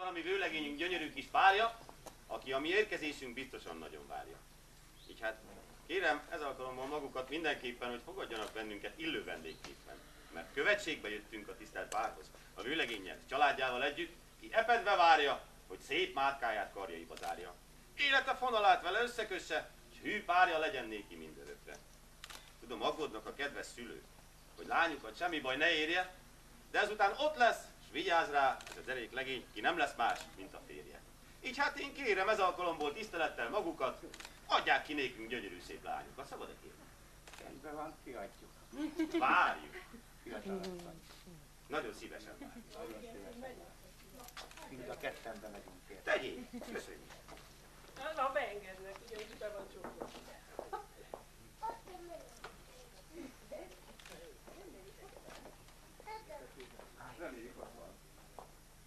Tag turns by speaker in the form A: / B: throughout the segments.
A: valami vőlegényünk gyönyörű kis párja, aki a mi érkezésünk biztosan nagyon várja. Így hát kérem ez alkalommal magukat mindenképpen, hogy fogadjanak bennünket illő vendégképpen, mert követségbe jöttünk a tisztelt párhoz, a vőlegénnyel, családjával együtt, ki epedve várja, hogy szép mátkáját karjaiba zárja. Élete fonalát vele összekösse, s hű párja legyen néki mindörökre. Tudom, aggódnak a kedves szülők, hogy lányukat semmi baj ne érje, de ezután ott lesz, s vigyáz rá, ez az erék legény, ki nem lesz más, mint a férje. Így hát én kérem ez alkalomból tisztelettel magukat, adják ki nékünk gyönyörű szép lányukat, szabad-e kérni?
B: Rendben van, kiadjuk.
A: Várjuk.
B: Fiatalabbak.
A: Nagyon szívesen várjuk.
B: Nagyon szívesen. Mind a ketten bemegyünk érte.
A: Tegyék, köszönjük.
C: Na, beengednek, ugyanis be van csukva.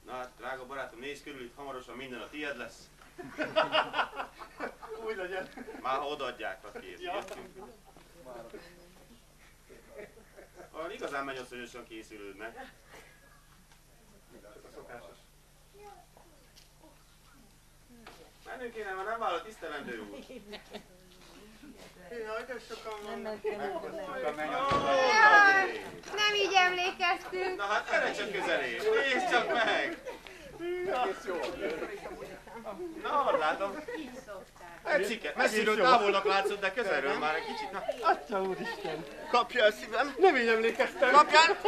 A: Na hát, drága barátom, nézz körül, itt hamarosan minden a tied lesz.
B: Úgy legyen.
A: Már ha odaadják, ha kész.
B: Ja.
A: Olyan igazán mennyasszonyosan készülődnek.
B: Csak a szokásos.
A: Mennünk kéne, mert nem vállalt tisztelendő úr. Jaj, de sokan vannak.
D: Nem így emlékeztünk.
A: Na hát, erre csak közelé. Nézd csak meg!
B: Egész jó.
A: Na, látom. Tetszik, messziről távolnak látszott, de közelről már egy kicsit. Na,
B: Atya úristen.
A: kapja a szívem.
B: Nem így emlékeztem.
A: Kapjál!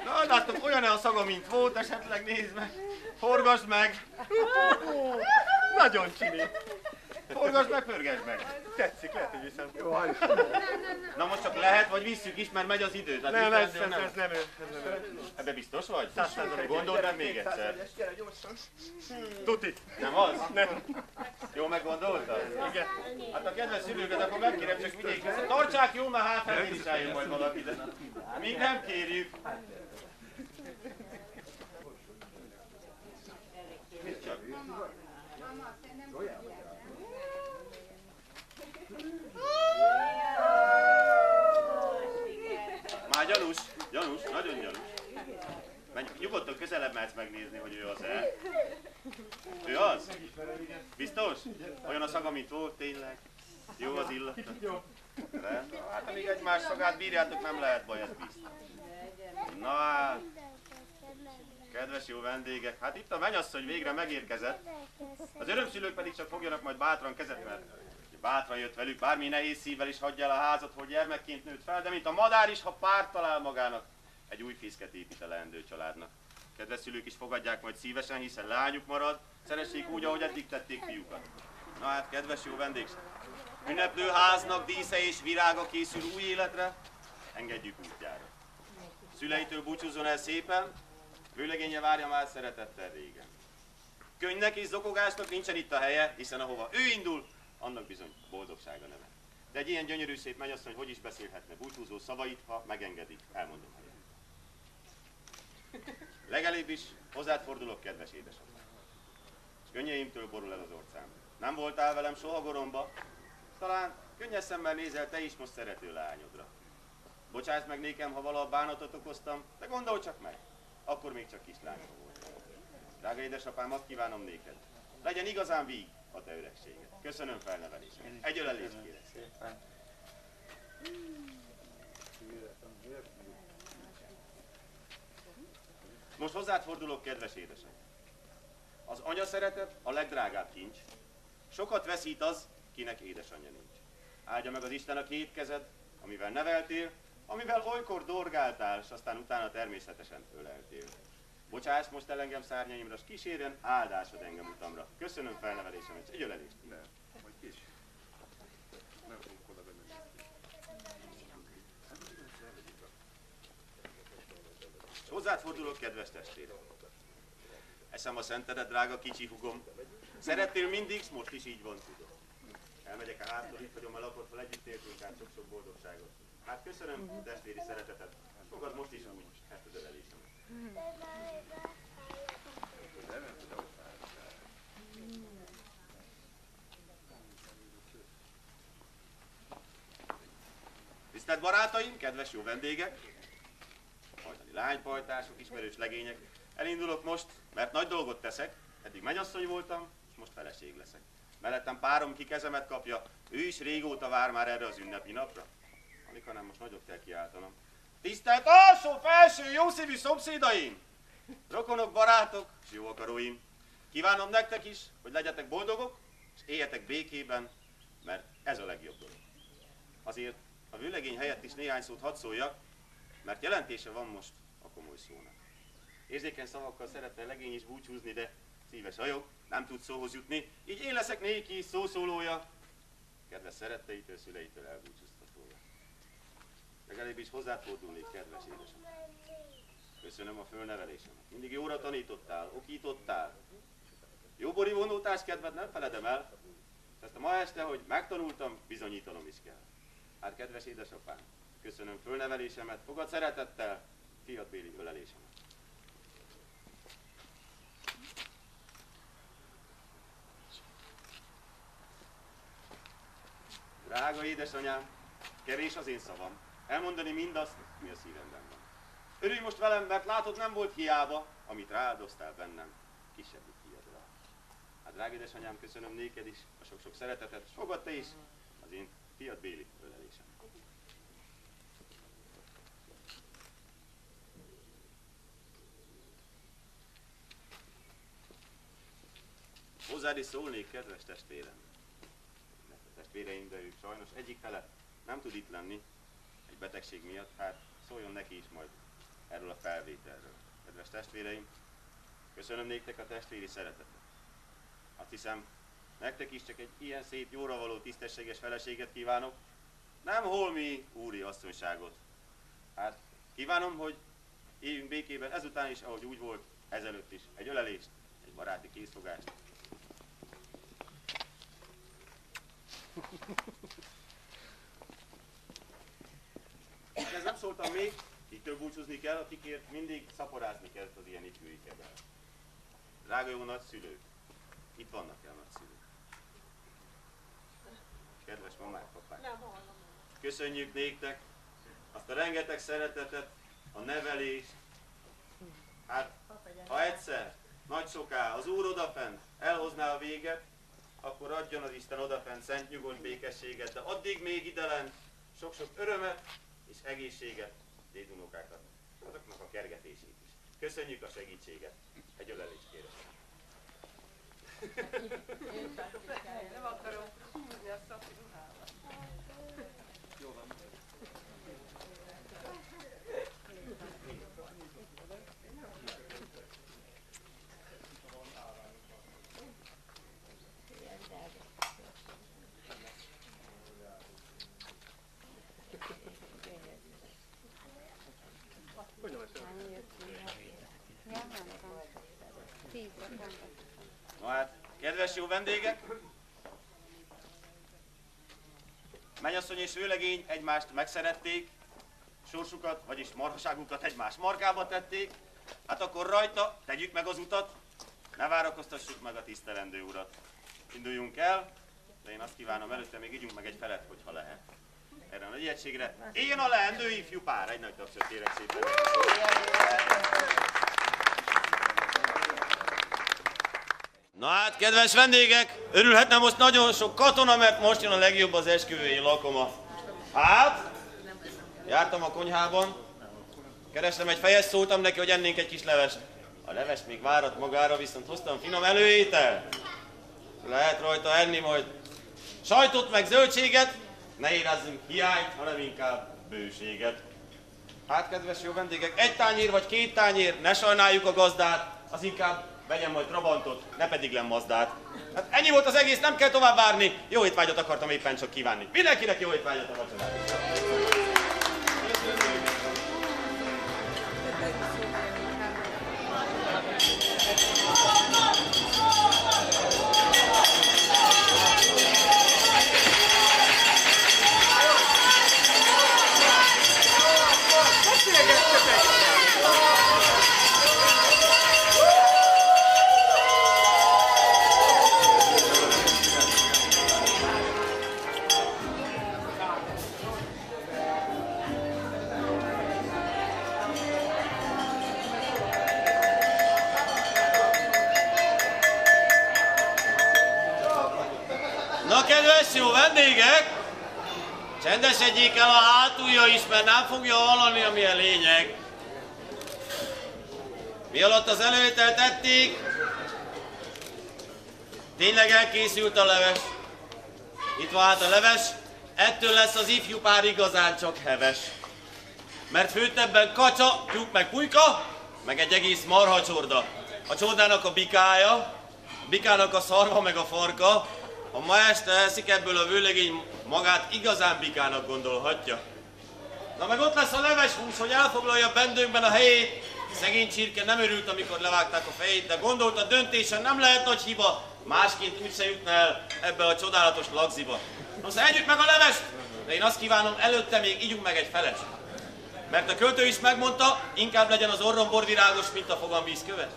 A: Na, látom, olyan-e a szaga, mint volt, esetleg nézd meg. Forgasd meg!
B: Nagyon csini.
A: Forgasd meg, pörgesd meg!
B: Tetszik, lehet, hogy viszem. Jó,
A: Na most csak lehet, vagy visszük is, mert megy az idő. Tehát
B: nem, ez
A: tisztelettel
B: nem ő. Ez nem ő.
A: Ebbe biztos vagy?
B: 100%.
A: Gondoltad még egyszer?
B: Gyere gyorsan. Tuti.
A: Nem az?
B: Nem.
A: Jó meggondoltad?
B: Igen.
A: Hát a kedves szülőket, akkor megkérem, csak vigyék vissza. Tartsák jó, mert hát felén is eljön majd valaki, de még nem kérjük. Mit csak? Már gyanús, nagyon gyanús. Menj, nyugodtan közelebb mehetsz megnézni, hogy ő az-e. Ő az? Biztos? Olyan a szaga, mint volt, tényleg? Jó az illata?
B: Jó.
A: Rendben. Hát amíg egymás szagát bírjátok, nem lehet baj, ez biztos. Na hát, kedves jó vendégek, hát itt a mennyasszony végre megérkezett. Az örömszülők pedig csak fogjanak majd bátran kezet, mert bátran jött velük, bármi nehéz szívvel is hagyja el a házat, hogy gyermekként nőtt fel, de mint a madár is, ha párt talál magának, egy új fészket épít a leendő családnak. Kedves szülők is fogadják majd szívesen, hiszen lányuk marad, szeressék úgy, ahogy eddig tették fiúkat. Na hát, kedves jó vendég, ünneplő háznak dísze és virága készül új életre, engedjük útjára. Szüleitől búcsúzzon el szépen, vőlegénye várja már szeretettel régen. Könnynek és zokogásnak nincsen itt a helye, hiszen ahova ő indul, annak bizony boldogsága neve. De egy ilyen gyönyörű szép mennyasszony hogy is beszélhetne búcsúzó szavait, ha megengedik, elmondom helyen. Legelébb is hozzád fordulok, kedves édesapám. És könnyeimtől borul el az orcám. Nem voltál velem soha goromba, talán könnyes szemmel nézel te is most szerető lányodra. Bocsáss meg nékem, ha valaha bánatot okoztam, de gondolj csak meg, akkor még csak kislányom voltam. Drága édesapám, azt kívánom néked, legyen igazán víg a te öregséged. Köszönöm felnevelésemet. Egy ölelést kérek.
B: Szépen.
A: Most hozzád fordulok, kedves édesem. Az anya szeretet a legdrágább kincs. Sokat veszít az, kinek édesanyja nincs. Áldja meg az Isten a két kezed, amivel neveltél, amivel olykor dorgáltál, s aztán utána természetesen öleltél. Bocsáss most el engem szárnyaimra, s kísérjen áldásod engem utamra. Köszönöm felnevelésemet, egy ölelést.
B: Nem, vagy kis. Nem fogunk oda bemenni.
A: És hozzád fordulok, kedves testvérem. Eszem a szentedet, drága kicsi hugom. Szerettél mindig, s most is így van, tudom. Elmegyek a háttól, itt hagyom a lapot, hol együtt éltünk át sok-sok boldogságot. Hát köszönöm testvéri szeretetet. Fogad most is úgy ezt az ölelésemet. Tisztelt barátaim, kedves jó vendégek, hajdani lánypajtások, ismerős legények, Elindulok most, mert nagy dolgot teszek. Eddig mennyasszony voltam, és most feleség leszek. Mellettem párom ki kezemet kapja, ő is régóta vár már erre az ünnepi napra. Alig, hanem most nagyot kell kiáltanom. Tisztelt alsó, felső, jószívű szomszédaim! Rokonok, barátok, és jó akaróim! Kívánom nektek is, hogy legyetek boldogok, és éljetek békében, mert ez a legjobb dolog. Azért a vőlegény helyett is néhány szót hadd szóljak, mert jelentése van most a komoly szónak. Érzékeny szavakkal szeretne a legény is búcsúzni, de szíves hajok, nem tud szóhoz jutni, így én leszek néki szószólója, kedves szeretteitől, szüleitől elbúcsúztatója. Legalább is hozzáfordulnék, kedves édesem. Köszönöm a fölnevelésemet. Mindig jóra tanítottál, okítottál. Jóbori vonótás kedved nem feledem el, és ezt a ma este, hogy megtanultam, bizonyítanom is kell. Hát kedves édesapám, köszönöm fölnevelésemet, fogad szeretettel, fiat Béli ölelésemet. Drága édesanyám, kevés az én szavam. Elmondani mindazt, mi a szívemben van. Örülj most velem, mert látod, nem volt hiába, amit rááldoztál bennem, kisebbik fiadra. Hát drága édesanyám, köszönöm néked is a sok-sok szeretetet, és fogad te is az én fiat Béli ölelésem. Hozzád is szólnék, kedves testvérem. Testvéreim, de ők sajnos egyik fele nem tud itt lenni egy betegség miatt, hát szóljon neki is majd erről a felvételről. Kedves testvéreim, köszönöm néktek a testvéri szeretetet. Azt hiszem, nektek is csak egy ilyen szép, jóra való, tisztességes feleséget kívánok, nem holmi úri asszonyságot. Hát kívánom, hogy éljünk békében ezután is, ahogy úgy volt ezelőtt is, egy ölelést, egy baráti készfogást. Ez nem szóltam még, így búcsúzni kell, akikért mindig szaporázni kell az ilyen ifjúikkel. Drága jó nagyszülők, itt vannak-e a nagyszülők? Kedves mamák, papák, köszönjük néktek azt a rengeteg szeretetet, a nevelést. Hát, ha egyszer, nagy soká az Úr odafent elhozná a véget, akkor adjon az Isten odafent szent nyugodt békességet, de addig még idelen sok-sok örömet és egészséget, dédunókákat, azoknak a kergetését is. Köszönjük a segítséget, egy ölelést kérem.
C: Nem akarom húzni a szafi ruhámat.
B: Jó van.
A: Na hát, kedves jó vendégek! Mennyasszony és vőlegény egymást megszerették, sorsukat, vagyis marhaságukat egymás markába tették, hát akkor rajta tegyük meg az utat, ne várakoztassuk meg a tisztelendő urat. Induljunk el, de én azt kívánom, előtte még ígyunk meg egy felet, hogyha lehet. Erre a nagy egységre éljen a leendő ifjú pár, egy nagy tapsot kérek szépen. Na hát, kedves vendégek, örülhetne most nagyon sok katona, mert most jön a legjobb az esküvői lakoma. Hát, jártam a konyhában, kerestem egy fejes, szóltam neki, hogy ennénk egy kis levest. A leves még várat magára, viszont hoztam finom előétel. Lehet rajta enni majd sajtot meg zöldséget, ne érezzünk hiányt, hanem inkább bőséget. Hát, kedves jó vendégek, egy tányér vagy két tányér, ne sajnáljuk a gazdát, az inkább vegyen majd Trabantot, ne pedig Lemmazdát. Hát ennyi volt az egész, nem kell tovább várni. Jó étvágyat akartam éppen csak kívánni. Mindenkinek jó étvágyat a vacsorát. kedves jó vendégek! Csendesedjék el a hátulja is, mert nem fogja hallani, ami a lényeg. Mi alatt az előételt tették, tényleg elkészült a leves. Itt van hát a leves, ettől lesz az ifjú pár igazán csak heves. Mert főtt ebben kacsa, tyúk meg pulyka, meg egy egész marhacsorda. A csordának a bikája, a bikának a szarva meg a farka. Ha ma este eszik ebből a vőlegény, magát igazán bikának gondolhatja. Na meg ott lesz a leves hús, hogy elfoglalja bendőnkben a helyét. Szegény csirke nem örült, amikor levágták a fejét, de gondolt, a döntésen nem lehet nagy hiba, másként úgyse jutna el ebbe a csodálatos lagziba. No, szóval együtt meg a levest, de én azt kívánom, előtte még ígyunk meg egy feles. Mert a költő is megmondta, inkább legyen az orrom borvirágos, mint a fogam vízkövet.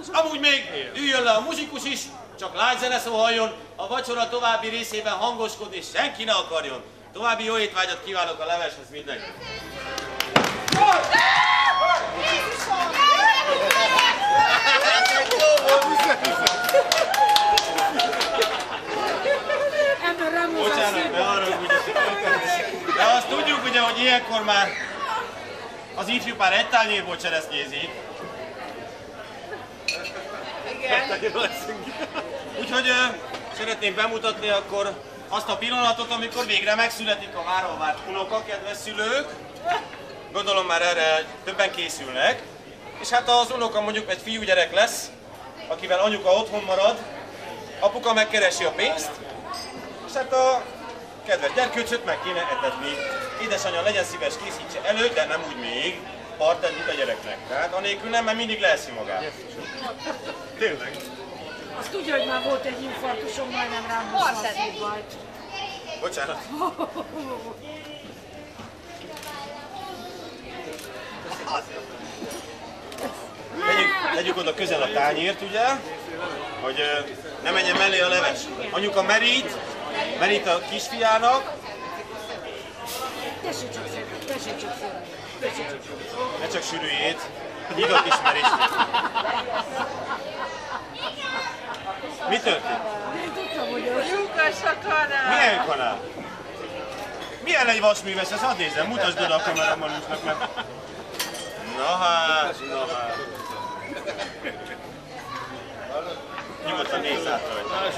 A: És amúgy még üljön le a muzsikus is, csak lágy zene szóhaljon, a vacsora további részében hangoskodni senki ne akarjon. További jó étvágyat kívánok a leveshez mindenki. Bocsánat, ne haragudj. De azt tudjuk ugye, hogy ilyenkor már az ifjú pár egy tányérból cseresznyézik. Úgyhogy szeretnék bemutatni akkor azt a pillanatot, amikor végre megszületik a várva várt unoka, kedves szülők. Gondolom már erre többen készülnek. És hát az unoka mondjuk egy fiúgyerek lesz, akivel anyuka otthon marad, apuka megkeresi a pénzt, és hát a kedves gyerkőcsöt meg kéne etetni. Édesanyja legyen szíves, készítse elő, de nem úgy még, partedit a gyereknek. Tehát anélkül nem, mert mindig leeszi magát. Tényleg.
C: Azt tudja, hogy már volt egy infarktusom, majdnem rám hozta a szívbajt.
A: Bocsánat. Legyük oda közel a tányért, ugye, hogy ne menjen mellé a leves. Anyuka merít a kisfiának.
C: Tessék csak szépen, tessék csak szépen.
A: Ne csak sűrűjét, nyitott is merít. Mi történt?
C: Én tudtam, hogy az...
D: Lyukas a kanál!
A: Milyen kanál? Milyen egy vasműves? Ezt hadd nézzem, mutasd oda a kameramanusnak, mert... Na hát. Nyugodtan nézz át rajta.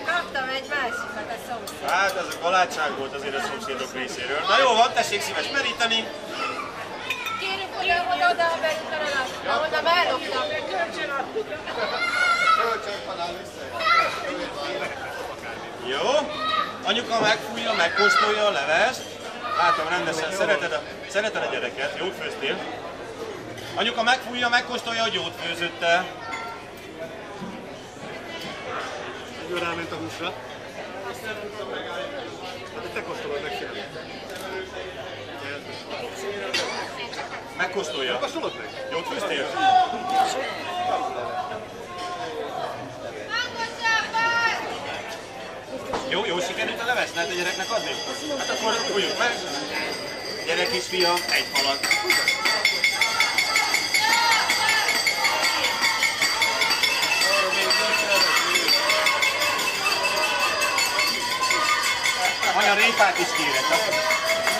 D: Kaptam egy másikat a szomszéd.
A: Hát ez a galátság volt azért a szomszédok részéről. Na jó van, tessék szíves meríteni.
D: Kérjük, hogy oda bejutanak, ahonnan már loptam.
A: Jó. Anyuka megfújja, megkóstolja a levest. Látom rendesen, szereted a gyereket, jót főztél. Anyuka megfújja, megkóstolja, hogy jót főzötte.
B: Ő ráment a húsra. Hát te kóstolod meg sem.
A: Megkóstolja.
B: Kóstolod meg?
A: Jót főztél? Jó sikerült a leves? Lehet a gyereknek adni? Hát akkor fújjuk meg. Gyere kisfiam, egy halat. Anya réfát is kérek.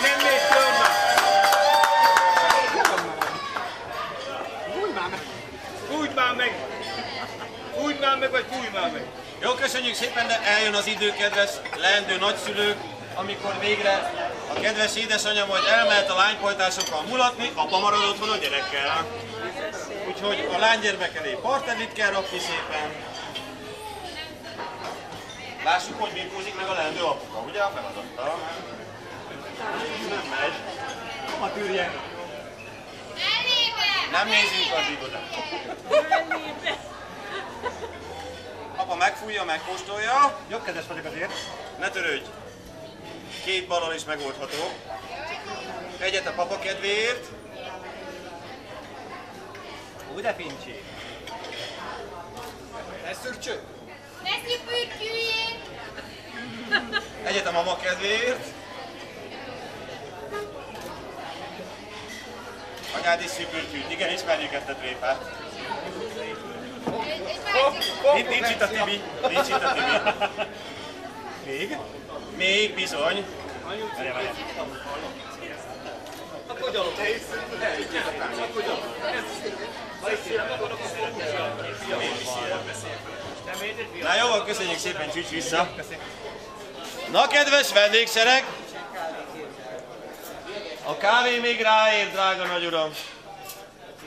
B: Nem még törve! Fújj már meg! Fújj már meg! Fújj már meg, vagy fújj már meg!
A: Jó, köszönjük szépen, de eljön az idő, kedves leendő nagyszülők, amikor végre a kedves édesanyja majd elmehet a lánypojtásokkal mulatni, apa marad otthon a gyerekkel. Úgyhogy a lánygyermek elé partedlit kell rakni szépen. Lássuk, hogy birkózik meg a leendő apuka, ugye a feladata? Nem megy. A tűrjen. Nem nézzünk addig oda. Apa megfújja, megkóstolja.
B: Jobbkezes vagyok azért.
A: Ne törődj. 2 ballal is megoldható. Egyet a papa kedvéért.
B: Ugye, Fincsi? Ez szürcső?
D: Neszi pürküljét!
A: Egyet a mama kedvéért. Anyád is szűpültűt. Igen, ismerjük ezt a tréfát. Nincs itt a Tibi. Nincs itt a Tibi. Még? Még bizony. Na jó, van, köszönjük szépen, csücs vissza. Na, kedves vendégsereg! A kávé még ráér, drága nagyuram.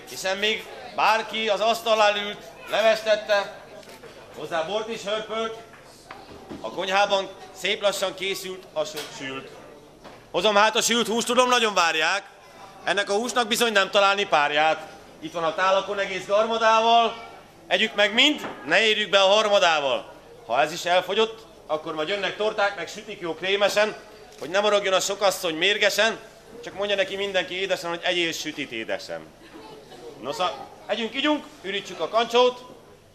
A: Hiszen még bárki az asztalnál ült, levestette, hozzá bort is hörpölt, a konyhában szép lassan készült a sült. Hozom hát a sült húst, tudom, nagyon várják. Ennek a húsnak bizony nem találni párját. Itt van a tálakon egész garmadával, együk meg mind, ne érjük be a harmadával. Ha ez is elfogyott, akkor majd jönnek torták, meg sütik jó krémesen, hogy ne morogjon a sokasszony mérgesen, csak mondja neki mindenki édesen, hogy egyél sütit édesem. Nosza, együnk, igyunk, ürítsük a kancsót,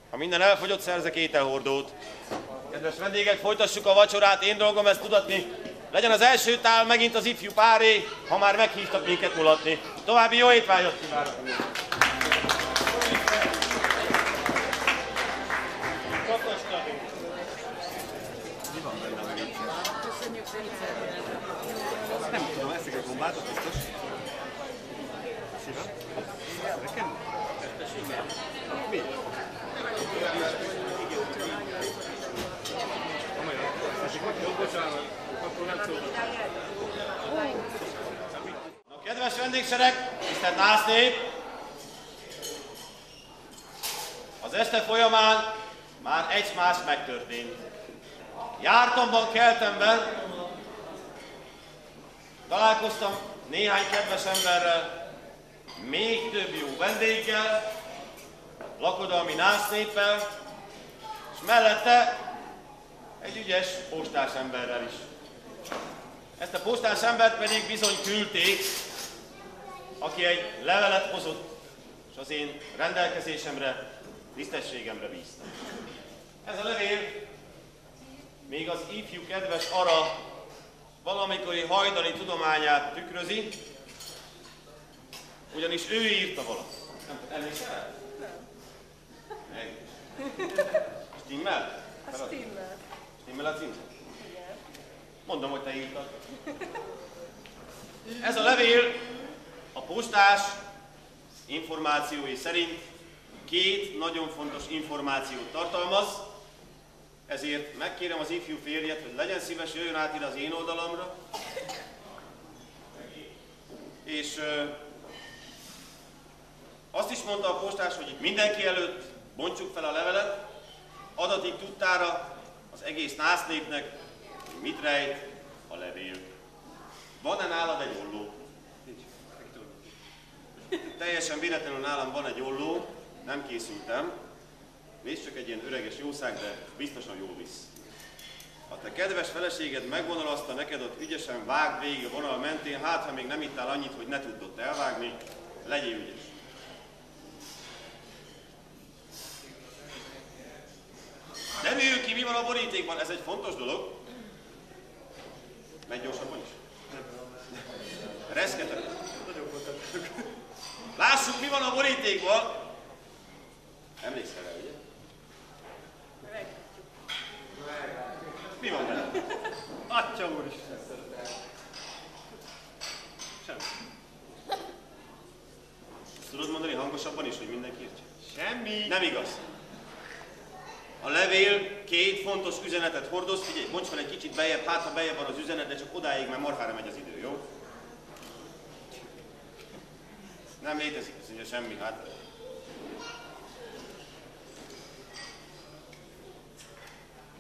A: ha minden elfogyott, szerzek ételhordót. Kedves vendégek, folytassuk a vacsorát, én dolgom ezt tudatni. Legyen az első tál megint az ifjú páré, ha már meghívtak minket mulatni. További jó étvágyat kívánok!
E: Nem tudom, eszik egy gombátot, biztos? Szívem? Nekem? Mi?
A: Kedves vendégsereg, tisztelt násznép! Az este folyamán már egy-más megtörtént. Jártamban, keltemben, találkoztam néhány kedves emberrel, még több jó vendéggel, lakodalmi násznéppel, és mellette egy ügyes postás emberrel is. Ezt a postás embert pedig bizony küldték, aki egy levelet hozott, és az én rendelkezésemre, tisztességemre bízta. Ez a levél még az ifjú kedves Ara valamikori hajdani tudományát tükrözi, ugyanis ő írta valamit. Emlékszel? Stimmel?
D: Stimmel.
A: Stimmel a címzet? Mondom, hogy te írtad. Ez a levél a postás információi szerint két nagyon fontos információt tartalmaz, ezért megkérem az ifjú férjet, hogy legyen szíves, jöjjön át ide az én oldalamra, és azt is mondta a postás, hogy itt mindenki előtt bontsuk fel a levelet, adatig tudtára az egész násznépnek, hogy mit rejt a levél. Van-e nálad egy olló? Teljesen véletlenül nálam van egy olló, nem készültem. Nézd, csak egy ilyen öreges jószág, de biztosan jól visz. Ha te kedves feleséged megvonalaszta neked, ott ügyesen vágd végig a vonal mentén, hát ha még nem ittál annyit, hogy ne tudd ott elvágni, legyél ügyes. Derüljön ki, mi van a borítékban, ez egy fontos dolog. Megy gyorsabban is? Reszketek. Lássuk, mi van a borítékban. Emlékszel rá, ugye? Mi van benne?
E: Atya úr is! Semmi.
A: Tudod mondani hangosabban is, hogy mindenki értse?
E: Semmi!
A: Nem igaz. A levél két fontos üzenetet hordoz. Figyelj, bonts fel egy kicsit bejebb, hát ha bejebb van az üzenet, de csak odáig, mert marhára megy az idő, jó? Nem létezik, ez ugye semmi, hát.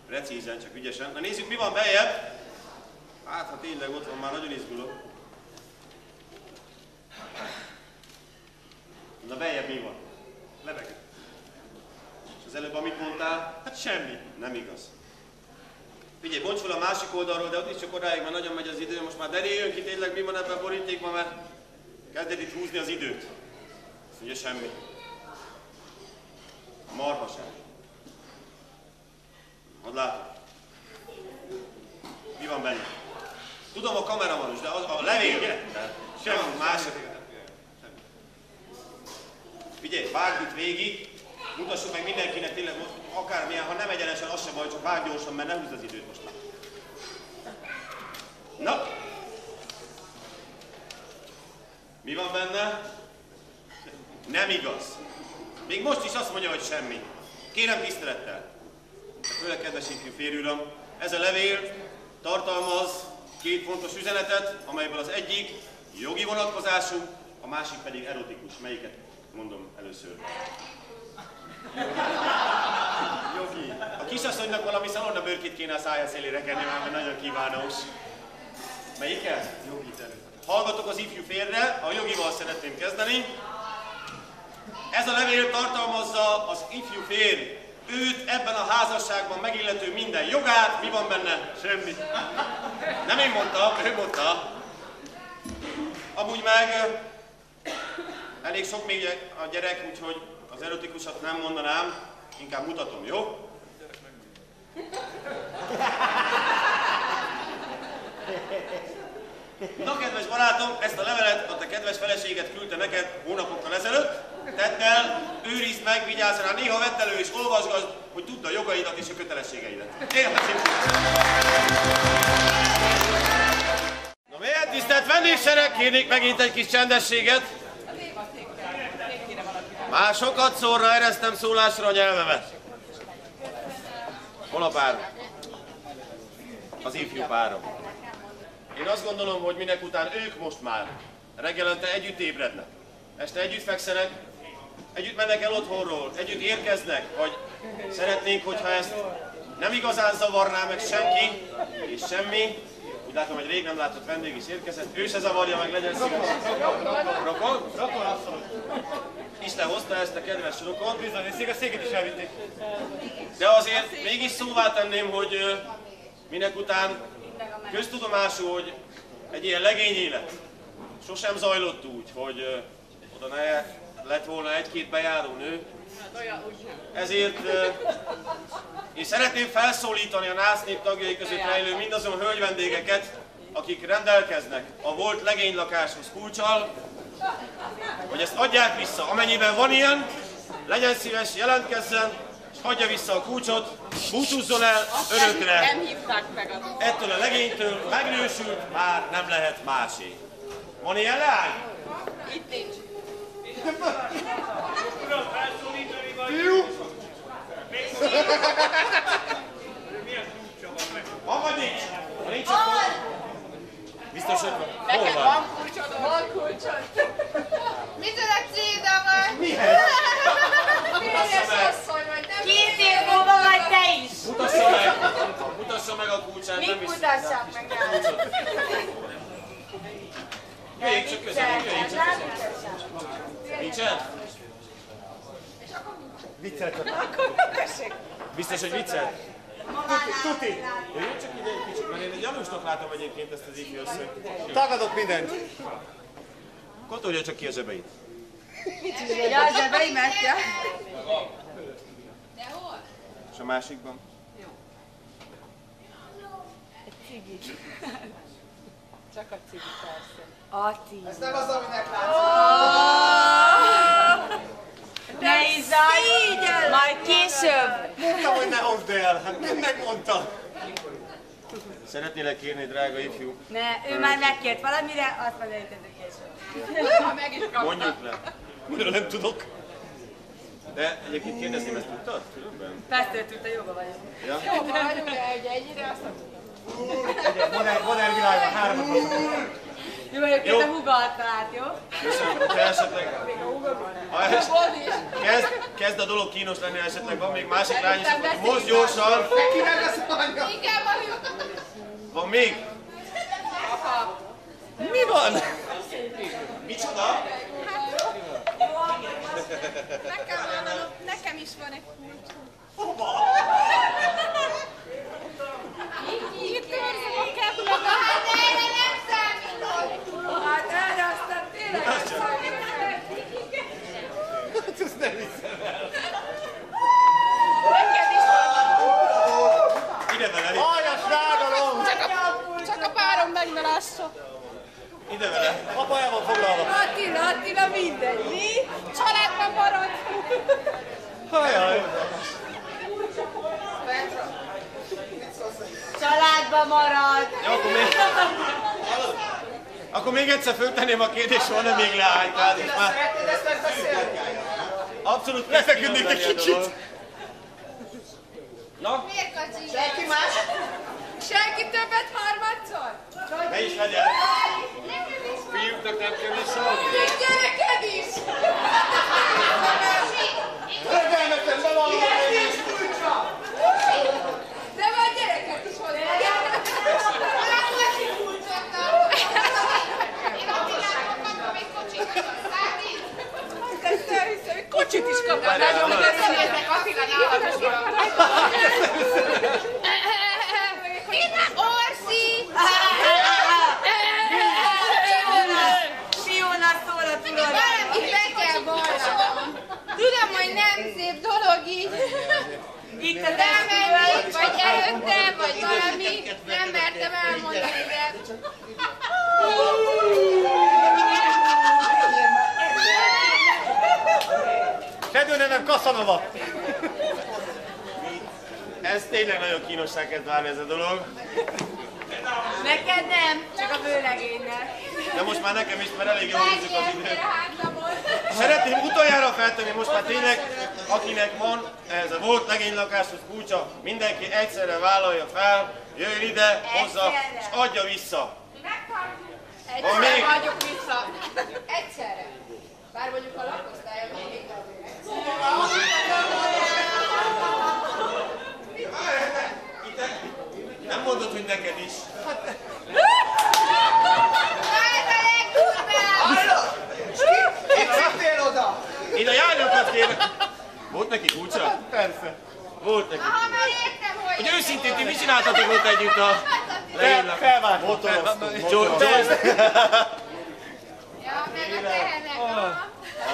A: Precízen, csak ügyesen. Na nézzük, mi van bejebb. Hát, ha tényleg ott van, már nagyon izgulok. Na bejebb mi van?
E: Levegő.
A: És az előbb, amit mondtál?
E: Hát semmi.
A: Nem igaz. Figyelj, bonts fel a másik oldalról, de ott is csak odáig, mert nagyon megy az idő. Most már derüljön ki tényleg, mi van ebben a borítékban, mert kezded itt húzni az időt. Ugye semmi. A marhaság. Hadd látod. Mi van benne? Tudom, a kamera van is, de az a levél. Semmi, másik. Figyelj, vágd itt végig. Mutassuk meg mindenkinek tényleg, akármilyen, ha nem egyenesen, az sem baj, csak vágj gyorsan, mert ne húzd az időt most már. Na! Mi van benne? Nem igaz. Még most is azt mondja, hogy semmi. Kérem tisztelettel. Főleg kedves ifjú férjuram, ez a levél tartalmaz 2 fontos üzenetet, amelyből az egyik jogi vonatkozású, a másik pedig erotikus. Melyiket mondom először? Jogi. A kisasszonynak valami szalonnabőrkét kéne a szája szélére kenni, mert nagyon kívános. Melyiket? Jogi terület. Hallgatok az ifjú férre, a jogival szeretném kezdeni. Ez a levél tartalmazza az ifjú férj őt ebben a házasságban megillető minden jogát. Mi van benne? Semmi. Nem én mondtam, ő mondta. Amúgy meg elég sok még a gyerek, úgyhogy az erotikusat nem mondanám, inkább mutatom, jó? Na, kedves barátom, ezt a levelet a te kedves feleséget küldte neked hónapokkal ezelőtt. Tedd el, őrizd meg, vigyázz rá, néha vedd elő és olvasgasd, hogy tudd a jogaidat és a kötelességeidet. Na miért, tisztelt vendégsereg, kérnék megint egy kis csendességet? Már sokat szorra ereztem szólásra a nyelvemet. Hol a pár? Az ifjú párom. Én azt gondolom, hogy minek után ők most már reggelente együtt ébrednek, este együtt fekszenek, együtt mennek el otthonról, együtt érkeznek, vagy szeretnénk, hogyha ezt nem igazán zavarná meg senki és semmi. Úgy látom, hogy rég nem látott vendég is érkezett. Ő se zavarja meg, legyen szíves. Rokon? Rokon, abszolút. Isten hozta ezt a kedves rokon. Bizony, és a széket is elvitték. De azért mégis szóvá tenném, hogy minek után köztudomású, hogy egy ilyen legény élet sosem zajlott úgy, hogy oda ne lett volna 1-2 bejáró nő. Ezért én szeretném felszólítani a nász nép tagjai között rejlő mindazon hölgyvendégeket, akik rendelkeznek a volt legénylakáshoz kulccsal, hogy ezt adják vissza. Amennyiben van ilyen, legyen szíves, jelentkezzen, és adja vissza a kulcsot, búcsúzzon el örökre.
D: Nem hívták meg az.
A: Ettől a legénytől megnősült, már nem lehet másé. Van ilyen leány?
D: Itt nincs.
B: Uram, felszólítani vagy?
A: Fiú!
B: Milyen kulcsa van meg?
A: Van vagy nincs? Ha nincs, akkor... Biztos, hogy van. Hol
D: Neked
A: van?
D: van kulcsod? Van kulcsod. Micsoda céda vagy?
A: Mihez?
D: Férjes asszony vagy, nem?
C: 2 év múlva vagy te is!
A: Mutassa meg a kulcsát.
D: Mit
A: nem is-
D: mutassák meg?
A: Jöjjék csak közel, jöjjék csak közel. Nincsen? Viccel csak. Biztos, hogy viccel?
E: Tuti!
A: Jöjjön csak ide egy kicsit, mert én egy gyanúsnak látom egyébként ezt az ifjú összeget.
E: Tagadok mindent!
A: Kotorja csak ki a zsebeit.
D: Ja, a zsebeimet, ja.
A: És a másikban?
D: Csak a cigi persze.
C: Ati.
E: Ez nem az, aminek látsz.
C: Ne izzadj! Majd később!
E: Mondtam, hogy ne hozd el. Hát nem megmondtam.
A: Szeretnélek kérni, drága ifjú?
C: Ne, ő már megkért valamire, azt mondja, hogy tegyük később.
D: Ha meg is kaptam.
A: Mondjuk le.
E: Miről nem tudok?
A: De egyébként kérdezném, ezt tudtad? Különben?
C: Persze, tudta, joga vagyok.
A: Ja?
D: Jó, vagyunk, de egy egyre azt nem tudom.
E: Modern világban 3
C: Jó, egyébként a húga adta át, jó?
A: Köszönöm, hogyha esetleg... Kezd a dolog kínos lenni, esetleg van még másik lány is, akkor mozd gyorsan!
E: Kinek lesz anyja?
D: Inkább a
A: Van még? Mi van? Micsoda?
D: Nekem mondanom, nekem is van egy kulcs.
A: Hova?
D: Itt érzem a keblem. Hát erre nem számított.
C: Hát erre aztán tényleg nem számít.
E: Hát ezt nem hiszem el.
D: Neked is van.
A: Ide vele,
E: Aljas rágalom!
D: Csak a párom meg ne lássa.
A: ide vele.
E: Apájával foglalva.
C: Attila, mindegy, mi?
D: Családban marad.
E: Hajaj.
D: Családba marad.
A: Jó, akkor még egyszer föltenném a kérdést, volna még leállj.
C: Szeretnéd ezt megbeszélni?
A: Abszolút
E: Lefeküdnék egy kicsit.
A: Na,
D: Miért kacsi?
C: Senki más?
D: Senki többet harmadszor?
A: ne is legyen.
D: Neked is van.
B: Fiúknak nem kell visszaadni?
D: Még gyereked is.
E: Regelmeten bevallom.
D: De van gyereked is hozzá. Én a világon kaptam egy kocsit, számít?
C: Kocsit is kaptál.
D: Nagyon köszönjétek Attila nálam is van. Ide, Orsi!
C: Fiúnak szól a tulaj.
D: Valamit be kell vallanom. Tudom, hogy nem szép dolog így.
C: Itt az
D: Elmenni, vagy előtte, vagy valami. Nem mertem elmondani, de...
E: Kedvőnevem Casanova.
A: Ez tényleg nagyon kínossá kezd válni ez a dolog.
C: Neked nem, csak a vőlegénynek.
A: De most már nekem is, mert elég jól nézzük az időt.
D: Megértél a hátamon.
A: Szeretném utoljára feltenni most már tényleg, akinek van ez a volt legénylakáshoz kulcsa, mindenki egyszerre vállalja fel, jöjjön ide, hozza, és adja vissza. Van még?
D: Egyszerre hagyjuk vissza. Egyszerre. Bár mondjuk a lakosztályon mindig
A: Nem mondod, hogy neked is.
D: ez a legdurvább!
E: Itt szintén oda.
A: Én a járnyokat kérem. Volt neki kulcsa?
E: Persze.
A: Volt neki.
D: Aha, már értem, hogy...
A: Hogy őszintén, ti mit csináltatok ott együtt a legénylakáshoz?
E: Felvágtuk.
A: Motoroztunk.
D: Ja, meg a tehenek, aha.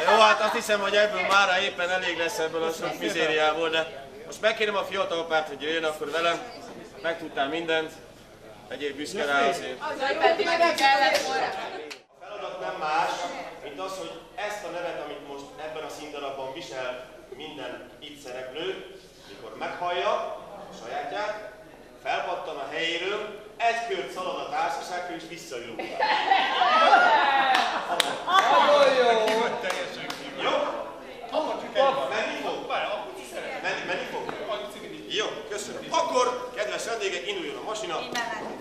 A: Na jó, hát azt hiszem, hogy ebből mára éppen elég lesz ebből a sok mizériából, de most megkérem a fiatal párt, hogy jöjjön akkor velem. Megtudtál mindent. Legyél büszke rá azért.
D: Az pedig meg kellett volna.
A: A feladat nem más, mint az, hogy ezt a nevet, amit most ebben a színdarabban visel minden itt szereplő, mikor meghallja sajátját, felpattan a helyéről, egy kört szalad a társaságról és visszajön.
E: Nagyon jó.
A: Jó? Menni fog? Menni fog? Jó, köszönöm. Akkor, kedves vendégek, induljon a masina.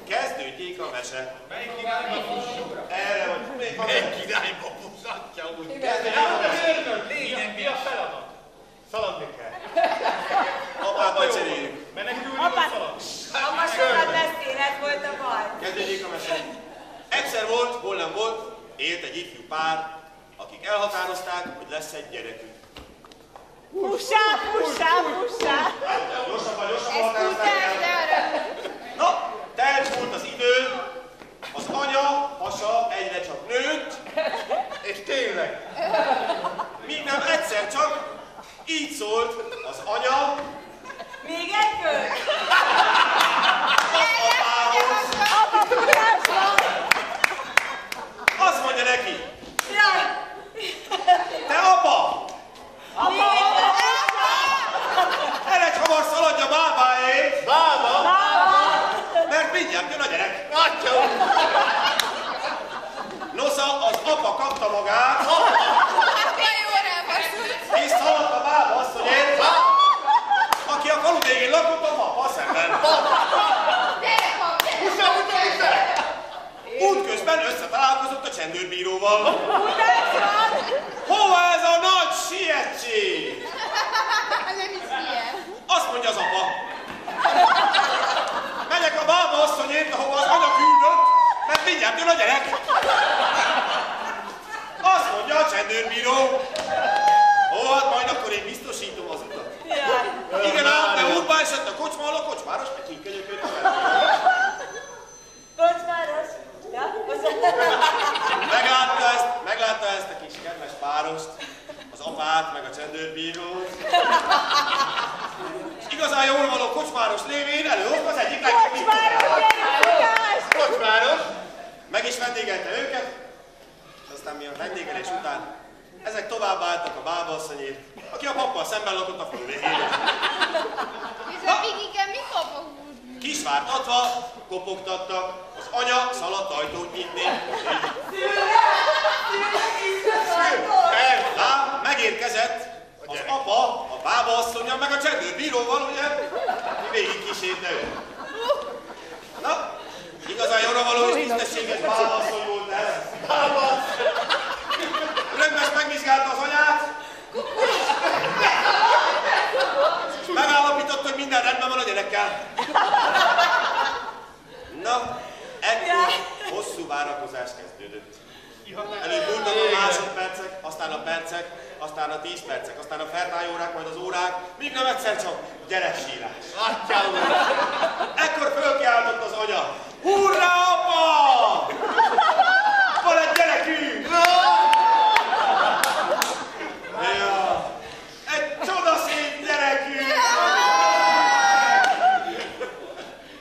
A: Kezdődjék a mese.
B: Melyik irányba fussunk?
A: Erre vagy.
B: Melyik irányba fuss? Atya úgy.
A: Kezdődjék a mese.
B: Lényeg, mi a feladat? Szaladni kell.
A: Apát becseréljük.
B: Menekülni vagy szalad?
C: Apa sokat beszélet volt a baj.
A: Kezdődjék a mese. Egyszer volt, hol nem volt, élt egy ifjú pár, akik elhatározták, hogy lesz egy gyerekük.
C: Fussál, fussál, fussál.
A: Gyorsabban,
D: Ez
A: gyorsabban határozták
D: tudás, de
A: el.
D: arra...
A: Na, teltmúlt az idő, az anya hasa egyre csak nőtt, és tényleg, míg nem egyszer csak így szólt az anya
C: Még egy kör.
A: az apához.
C: Apa tudás van.
A: Azt mondja neki,
C: Jaj.
A: te apa, elég hamar szaladj a bábáért, mert mindjárt jön a gyerek. Nosza, az apa kapta magát,
D: De jól elbaszult.
A: és szaladt a bába asszonyért, aki a falu végén lakott a papa szemben.
D: Gyere, pap, gyere!
A: Útközben összetalálkozott a csendőrbíróval. Hova ez a nagy sietség?
D: Nem is ilyen.
A: Azt mondja az apa. Megyek a bába asszonyért, ahova az anya küldött, mert mindjárt jön a gyerek. Azt mondja a csendőrbíró. Ó, hát majd akkor én biztosítom az utat. Igen ám, de útba esett a kocsma, a kocsmáros meg kinkönyökölt a
C: Kocsmáros. Ja,
A: Meglátta ezt a kis kedves párost, az apát, meg a csendőrbírót. És igazán jól való kocsmáros lévén előhozta az egyik legjobb. Kocsmáros! Meg is vendégelte őket, és aztán mi a vendégelés után ezek tovább álltak a bábasszonyért, aki a pappal szemben lakott a falu végén.
D: És a Vigike mi kopogunk?
A: Kisvártatva kopogtattak, az anya szaladt ajtót nyitni. Lám, megérkezett az apa, a bábaasszonnyal, meg a csendőrbíróval, ugye? Mi végig kísérte őt. Na, igazán jóra való és tisztességes bábaasszony volt ez. Rendes megvizsgálta az anyát. Megállapította, hogy minden rendben van a gyerekkel. Na, ekkor hosszú várakozás kezdődött. Előbb múltak a másodpercek, aztán a percek, aztán a 10 percek, aztán a fertályórák, majd az órák, míg nem egyszer csak gyereksírás. Ekkor fölkiáltott az anya. Hurrá, apa! Van egy gyerekünk! Ja, egy csodaszép gyerekünk!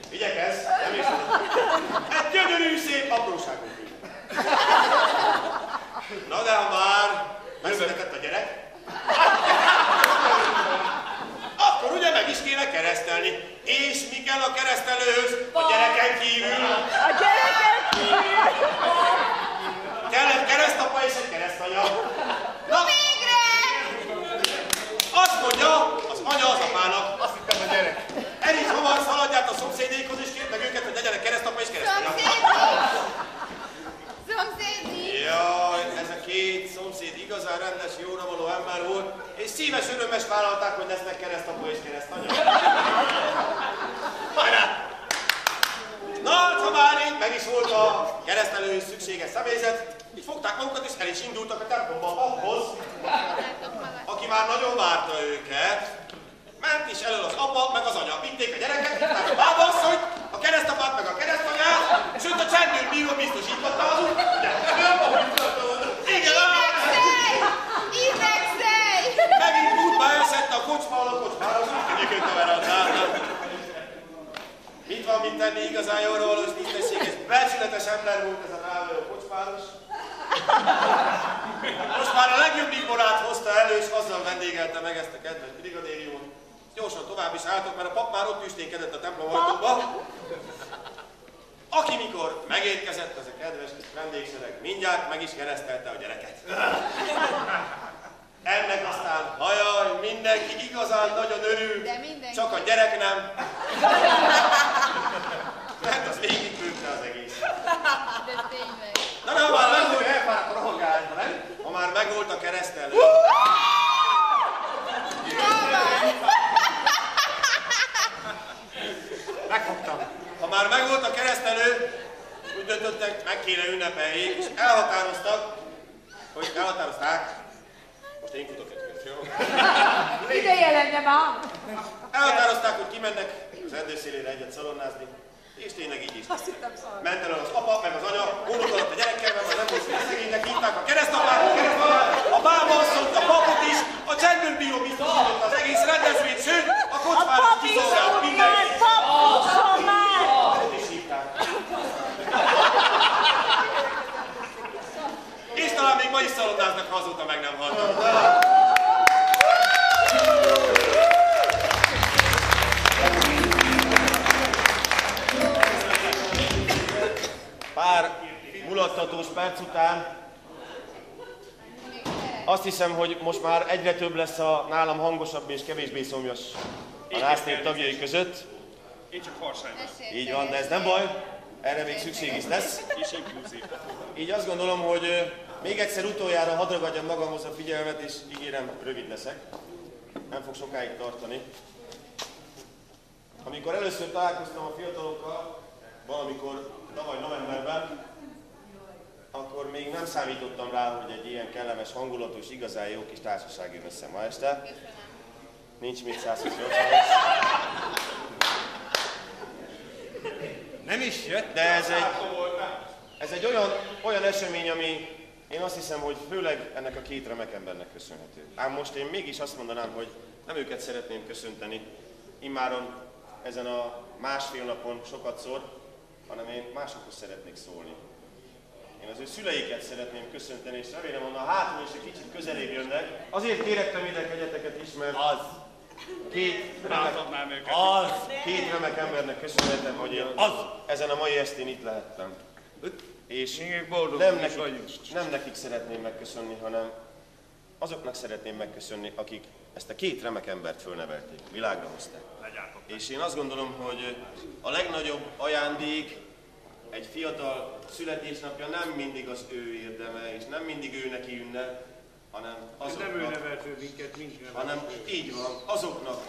A: Igyekezz, nem is egy gyönyörű szép apróságunk. Na de ha már megszületett a gyerek, akkor ugye meg is kéne keresztelni. És mi kell a keresztelőhöz? A gyereken kívül?
C: A gyereken kívül!
A: Kell egy keresztapa és egy keresztanya. Na,
D: Végre!
A: azt mondja az anya az apának.
E: Azt hittem a gyerek.
A: El is hamar szaladját a szomszédékhoz és kért meg őket, hogy legyenek keresztapa és keresztanya.
D: Szomszédi!
A: Jaj, ez a két szomszéd igazán rendes, jóra való ember volt, és szíves örömmes vállalták, hogy lesznek keresztapa és keresztanya. Na, ha már így meg is volt a keresztelőhöz szükséges személyzet, így fogták magukat és el is indultak a templomba ahhoz, aki már nagyon várta őket. Ment is elől az apa, meg az anya. Vitték a gyereket, tehát a bábaasszonyt, a keresztapát, meg a keresztanyát, sőt a csendőrbíró biztosította az út. Igen,
D: Idegszej!
A: megint útba elszedte a kocsmáról a kocsmára, az úgy tűnik, hogy tovább. Mit van mit tenni, igazán jóra valós, tisztességes, becsületes ember volt ez a rávelő kocsmáros. Most már a legjobb limonát hozta elő, és azzal vendégelte meg ezt a kedves brigadériumot. Gyorsan tovább is álltok, mert a pap már ott tüsténkedett a templom ajtóba. Aki mikor megérkezett, az a kedves vendégszereg, mindjárt meg is keresztelte a gyereket. Ennek aztán, hajaj, mindenki igazán nagyon örül, csak a gyerek nem. Mert az végigküldte az egész.
D: De tényleg.
A: Na, de ha már megvolt a keresztelő.
E: Megfogtam.
A: Ha már megvolt a keresztelő, úgy döntöttek, meg kéne ünnepeljék, és elhatározták, most én futok egy kört, jó?
C: Ideje lenne már!
A: Elhatározták, hogy kimennek az erdőszélére egyet szalonnázni, és tényleg így is. Ment el az apa, meg az anya, hónok alatt a gyerekkel, mert nem volt szegénynek, hívták a keresztapát, a keresztanyát, a bábaasszonyt, a papot is, a csendőrbíró biztosította az egész rendezvényt, sőt, a kocsmáros kiszolgált mindenkit.
C: Papuson már!
A: Ezt is hívták. És talán még ma is szalonnáznak, ha azóta meg nem haltak. Pár mulattatós perc után azt hiszem, hogy most már egyre több lesz a nálam hangosabb és kevésbé szomjas a Násznép tagjai között.
B: Én csak harsányban.
A: Így van, de ez nem baj, erre még szükség is lesz.
B: És inkluzív.
A: Így azt gondolom, hogy még egyszer utoljára hadd ragadjam magamhoz a figyelmet, és ígérem, rövid leszek. Nem fog sokáig tartani. Amikor először találkoztam a fiatalokkal, valamikor tavaly novemberben, akkor még nem számítottam rá, hogy egy ilyen kellemes hangulatú és igazán jó kis társaság jön össze ma este. Nincs mit 128.
E: Nem is jött?
A: De ez egy olyan esemény, ami én azt hiszem, hogy főleg ennek a két remek embernek köszönhető. Ám most én mégis azt mondanám, hogy nem őket szeretném köszönteni, immáron ezen a másfél napon sokatszor, hanem én másokhoz szeretnék szólni. Én az ő szüleiket szeretném köszönteni, és remélem, hogy a hátul is egy kicsit közelébb jönnek. Azért kérettem ide kegyeteket is, mert két remek embernek köszönhetem, hogy én ezen a mai estén itt lehettem. És nem nekik szeretném megköszönni, hanem azoknak szeretném megköszönni, akik ezt a két remek embert fölnevelték, világra hozták. És én azt gondolom, hogy a legnagyobb ajándék egy fiatal születésnapja nem mindig az ő érdeme, és nem mindig ő neki ünnep, hanem azoknak, nem ő nevelt ő minket, hanem így van, azoknak,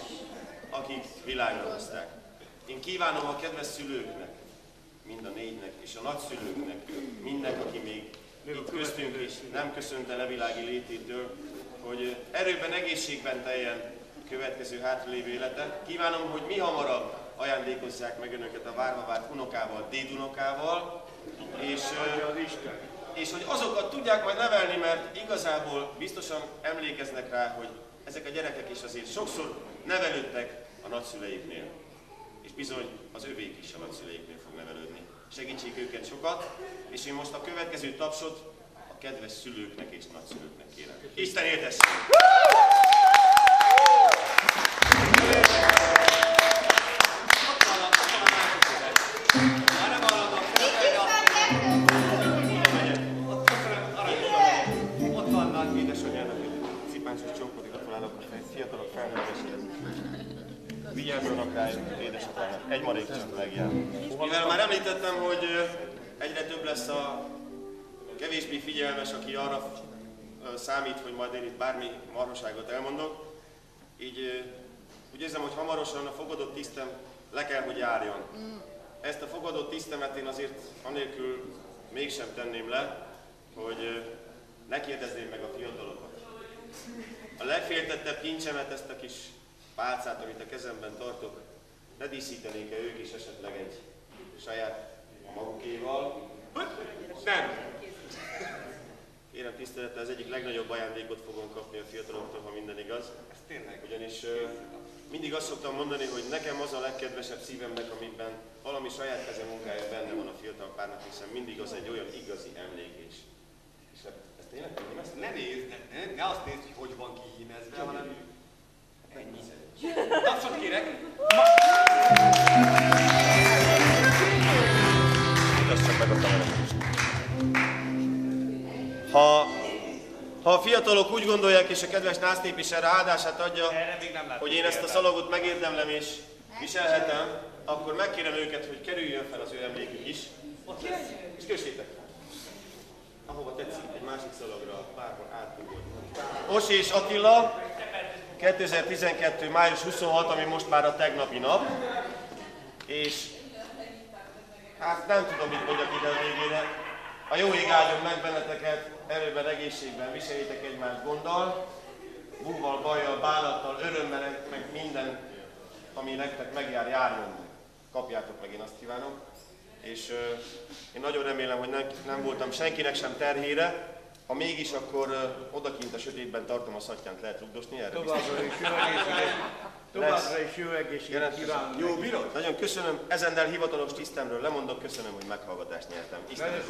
A: akik világra hozták. Én kívánom a kedves szülőknek, mind a négynek, és a nagyszülőknek, mindnek, aki még itt köztünk is nem köszönte le világi lététől, hogy erőben, egészségben teljen a következő hátralévő élete. Kívánom, hogy mi hamarabb ajándékozzák meg önöket a várva várt unokával, dédunokával, és hogy azokat tudják majd nevelni, mert igazából biztosan emlékeznek rá, hogy ezek a gyerekek is azért sokszor nevelődtek a nagyszüleiknél. És bizony az övék is a nagyszüleiknél fog nevelődni. Segítsék őket sokat, és én most a következő tapsot a kedves szülőknek és nagyszülőknek kérem. Isten éltessék! Ott vannak édesanyjának egy cipáncsos csókot, gratulálok a fiatalok felnőttesére. Vigyázzanak rájuk, édesapának. Egy marék csak megjár. Mivel már említettem, hogy egyre több lesz a kevésbé figyelmes, aki arra számít, hogy majd én itt bármi marhaságot elmondok, így úgy érzem, hogy hamarosan a fogadott tisztem le kell, hogy járjon. Ezt a fogadott tisztemet én azért anélkül mégsem tenném le, hogy ne kérdezném meg a fiatalokat. A legféltettebb kincsemet, ezt a kis pálcát, amit a kezemben tartok, ne díszítenék-e ők is esetleg egy saját magukéval? Nem! Kérem tisztelettel, az egyik legnagyobb ajándékot fogom kapni a fiataloktól, ha minden igaz. Ez tényleg. Ugyanis mindig azt szoktam mondani, hogy nekem az a legkedvesebb szívemnek, amiben valami saját keze munkája benne van a fiatal párnak, hiszen mindig az egy olyan igazi emlékés. És ezt tényleg nem ezt?
E: Ne nézd, ne azt nézd, hogy van kihímezve, hanem ennyi. Tapsot kérek!
A: Mutasd csak meg a kamerát. Ha a fiatalok úgy gondolják, és a kedves násztép is erre áldását adja, hogy én ezt a szalagot megérdemlem és viselhetem, akkor megkérem őket, hogy kerüljön fel az ő emlékük is. És kössétek! Ahova tetszik, egy másik szalagra, bárhol átugod. Osi és Attila, 2012. május 26, ami most már a tegnapi nap. És hát nem tudom, mit mondjak ide a végére. A jó ég áldjon meg benneteket, erőben, egészségben, viseljétek egymást gonddal, búval, bajjal, bánattal, örömmel, meg minden, ami nektek megjár, járjon meg. Kapjátok meg, én azt kívánom. És én nagyon remélem, hogy nem voltam senkinek sem terhére. Ha mégis, akkor odakint a sötétben tartom a szattyánt, lehet rugdosni erre?
B: Továbbra is jó egészséget kívánok.
A: Jó, bírod? Nagyon köszönöm. Ezennel hivatalos tisztemről lemondok. Köszönöm, hogy meghallgatást nyertem. Isten